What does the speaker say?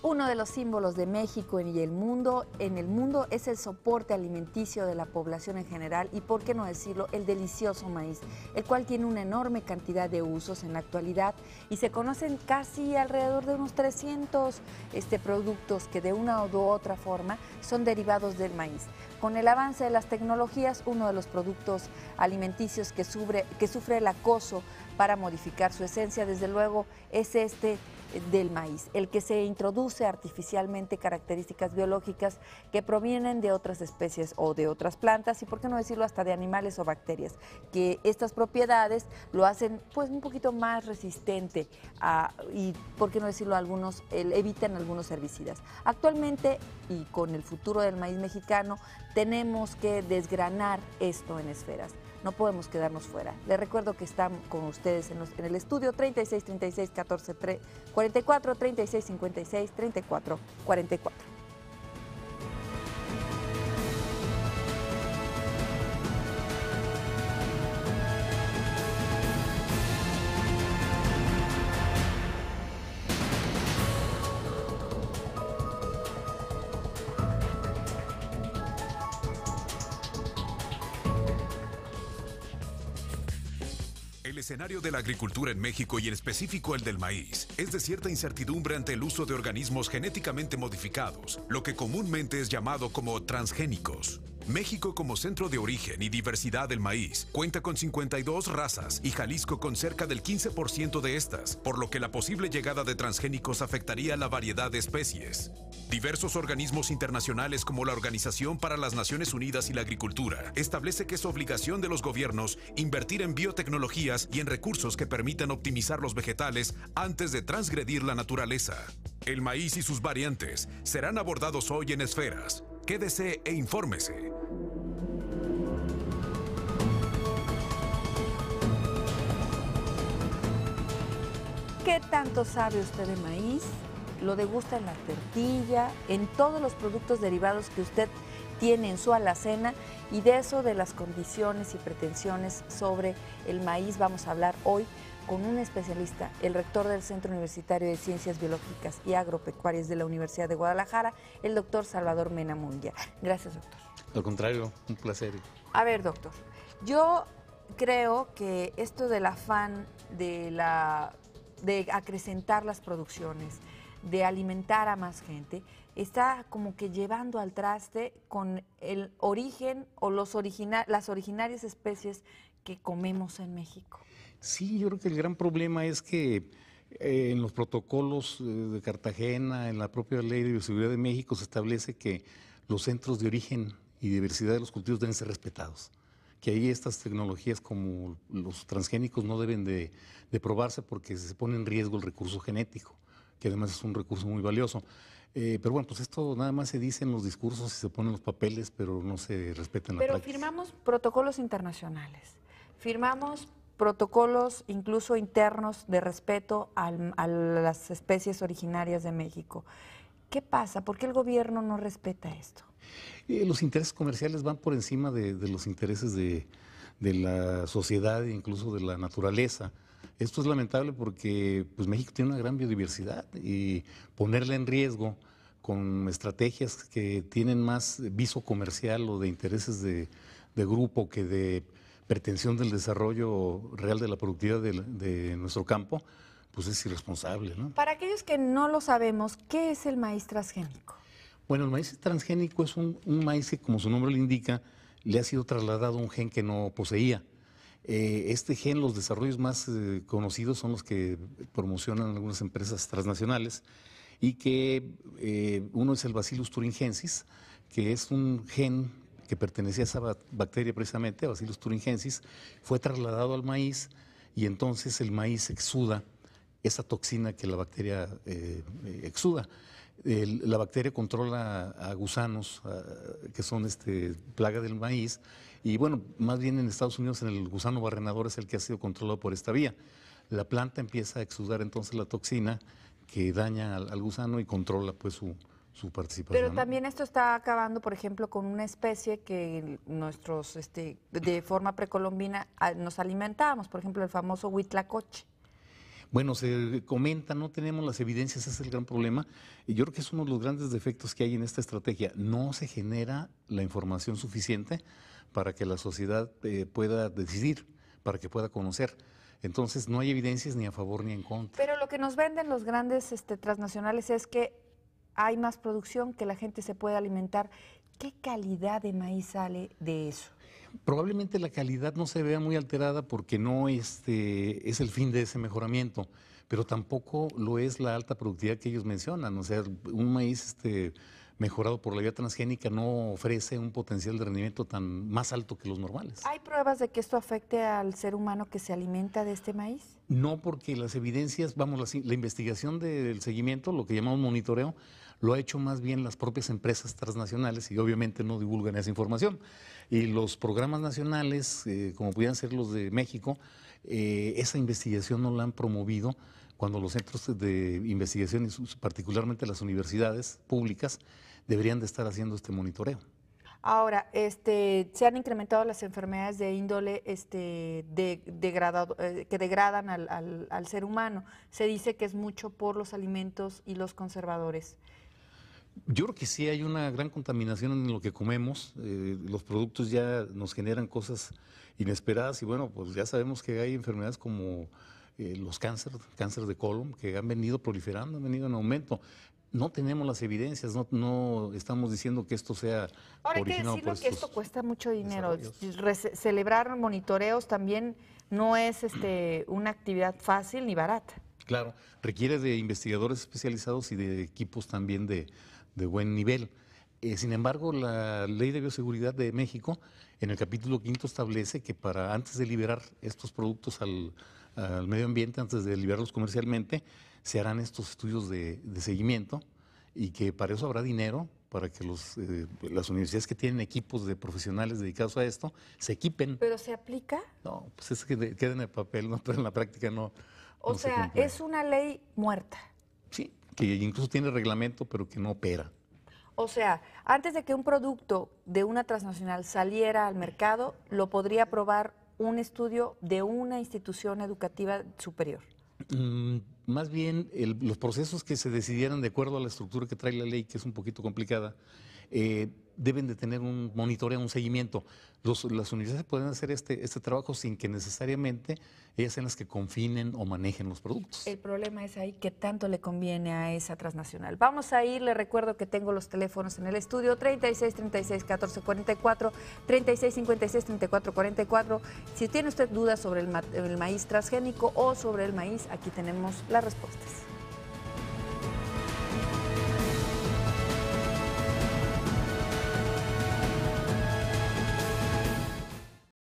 Uno de los símbolos de México y el mundo, en el mundo es el soporte alimenticio de la población en general y, por qué no decirlo, el delicioso maíz, el cual tiene una enorme cantidad de usos en la actualidad y se conocen casi alrededor de unos 300 productos que de una u otra forma son derivados del maíz. Con el avance de las tecnologías, uno de los productos alimenticios que sufre el acoso para modificar su esencia, desde luego, es del maíz, el que se introduce artificialmente características biológicas que provienen de otras especies o de otras plantas y, por qué no decirlo, hasta de animales o bacterias, que estas propiedades lo hacen pues un poquito más resistente y, por qué no decirlo, evitan algunos herbicidas. Actualmente, y con el futuro del maíz mexicano, tenemos que desgranar esto en esferas. No podemos quedarnos fuera. Les recuerdo que están con ustedes en el estudio 36 36 14 44, 36 56 34 44. El escenario de la agricultura en México y en específico el del maíz es de cierta incertidumbre ante el uso de organismos genéticamente modificados, lo que comúnmente es llamado como transgénicos. México, como centro de origen y diversidad del maíz, cuenta con 52 razas y Jalisco con cerca del 15% de estas, por lo que la posible llegada de transgénicos afectaría la variedad de especies. Diversos organismos internacionales como la Organización para las Naciones Unidas y la Agricultura establece que es obligación de los gobiernos invertir en biotecnologías y en recursos que permitan optimizar los vegetales antes de transgredir la naturaleza. El maíz y sus variantes serán abordados hoy en Esferas. Quédese e infórmese. ¿Qué tanto sabe usted de maíz? ¿Lo degusta en la tortilla, en todos los productos derivados que usted tiene en su alacena? Y de eso, de las condiciones y pretensiones sobre el maíz, vamos a hablar hoy con un especialista, el rector del Centro Universitario de Ciencias Biológicas y Agropecuarias de la Universidad de Guadalajara, el doctor Salvador Mena Munguía. Gracias, doctor. Al contrario, un placer. A ver, doctor, yo creo que esto del afán de acrecentar las producciones, de alimentar a más gente, está como que llevando al traste con el origen o las originarias especies que comemos en México. Sí, yo creo que el gran problema es que en los protocolos de Cartagena, en la propia Ley de Bioseguridad de México, se establece que los centros de origen y diversidad de los cultivos deben ser respetados. Que ahí estas tecnologías como los transgénicos no deben de probarse porque se pone en riesgo el recurso genético, que además es un recurso muy valioso. Pero bueno, pues esto nada más se dice en los discursos y se ponen los papeles, pero no se respeta en la práctica. Pero firmamos protocolos internacionales, firmamos protocolos incluso internos de respeto a las especies originarias de México. ¿Qué pasa? ¿Por qué el gobierno no respeta esto? Los intereses comerciales van por encima de los intereses de la sociedad e incluso de la naturaleza. Esto es lamentable porque pues, México tiene una gran biodiversidad y ponerla en riesgo con estrategias que tienen más viso comercial o de intereses de grupo que de pretensión del desarrollo real de la productividad de nuestro campo, pues es irresponsable, ¿no? Para aquellos que no lo sabemos, ¿qué es el maíz transgénico? Bueno, el maíz transgénico es un maíz que, como su nombre lo indica, le ha sido trasladado un gen que no poseía. Este gen, los desarrollos más conocidos son los que promocionan algunas empresas transnacionales y que uno es el Bacillus thuringiensis, que es un gen que pertenecía a esa bacteria precisamente, a Bacillus thuringiensis, fue trasladado al maíz y entonces el maíz exuda esa toxina que la bacteria exuda. La bacteria controla a gusanos que son plaga del maíz y bueno, más bien en Estados Unidos el gusano barrenador es el que ha sido controlado por esta vía. La planta empieza a exudar entonces la toxina que daña al gusano y controla pues su participación. Pero también esto está acabando, por ejemplo, con una especie que nosotros de forma precolombina nos alimentábamos, por ejemplo, el famoso huitlacoche. Bueno, se comenta, no tenemos las evidencias, ese es el gran problema. Y yo creo que es uno de los grandes defectos que hay en esta estrategia. No se genera la información suficiente para que la sociedad pueda decidir, para que pueda conocer. Entonces, no hay evidencias ni a favor ni en contra. Pero lo que nos venden los grandes transnacionales es que hay más producción, que la gente se puede alimentar. ¿Qué calidad de maíz sale de eso? Probablemente la calidad no se vea muy alterada porque no es el fin de ese mejoramiento, pero tampoco lo es la alta productividad que ellos mencionan. O sea, un maíz mejorado por la vía transgénica no ofrece un potencial de rendimiento tan más alto que los normales. ¿Hay pruebas de que esto afecte al ser humano que se alimenta de este maíz? No, porque las evidencias, la investigación del seguimiento, lo que llamamos monitoreo, lo ha hecho más bien las propias empresas transnacionales y obviamente no divulgan esa información. Y los programas nacionales, como pudieran ser los de México, esa investigación no la han promovido cuando los centros de investigación, y particularmente las universidades públicas, deberían de estar haciendo este monitoreo. Ahora, se han incrementado las enfermedades de índole que degradan al ser humano. Se dice que es mucho por los alimentos y los conservadores. Yo creo que sí hay una gran contaminación en lo que comemos. Los productos ya nos generan cosas inesperadas y bueno, pues ya sabemos que hay enfermedades como los cáncer de colon, que han venido proliferando, han venido en aumento. No tenemos las evidencias, no estamos diciendo que esto sea Ahora, originado hay que decirlo que esto cuesta mucho dinero. Celebrar monitoreos también no es una actividad fácil ni barata. Claro, requiere de investigadores especializados y de equipos también de buen nivel. Sin embargo, la Ley de Bioseguridad de México, en el capítulo 5 establece que antes de liberar estos productos al medio ambiente, antes de liberarlos comercialmente, se harán estos estudios de seguimiento y que para eso habrá dinero para que las universidades que tienen equipos de profesionales dedicados a esto se equipen. ¿Pero se aplica? No, pues es que queda en el papel, ¿no? Pero en la práctica no. O sea, es una ley muerta. Sí, que incluso tiene reglamento, pero que no opera. O sea, antes de que un producto de una transnacional saliera al mercado, lo podría aprobar un estudio de una institución educativa superior. Más bien, los procesos que se decidieran de acuerdo a la estructura que trae la ley, que es un poquito complicada, deben de tener un monitoreo, un seguimiento. Las universidades pueden hacer este trabajo sin que necesariamente ellas sean las que confinen o manejen los productos. El problema es ahí que tanto le conviene a esa transnacional. Vamos a ir, le recuerdo que tengo los teléfonos en el estudio, 36 36 14 44, 36 56 34 44. Si tiene usted dudas sobre el maíz transgénico o sobre el maíz, aquí tenemos las respuestas.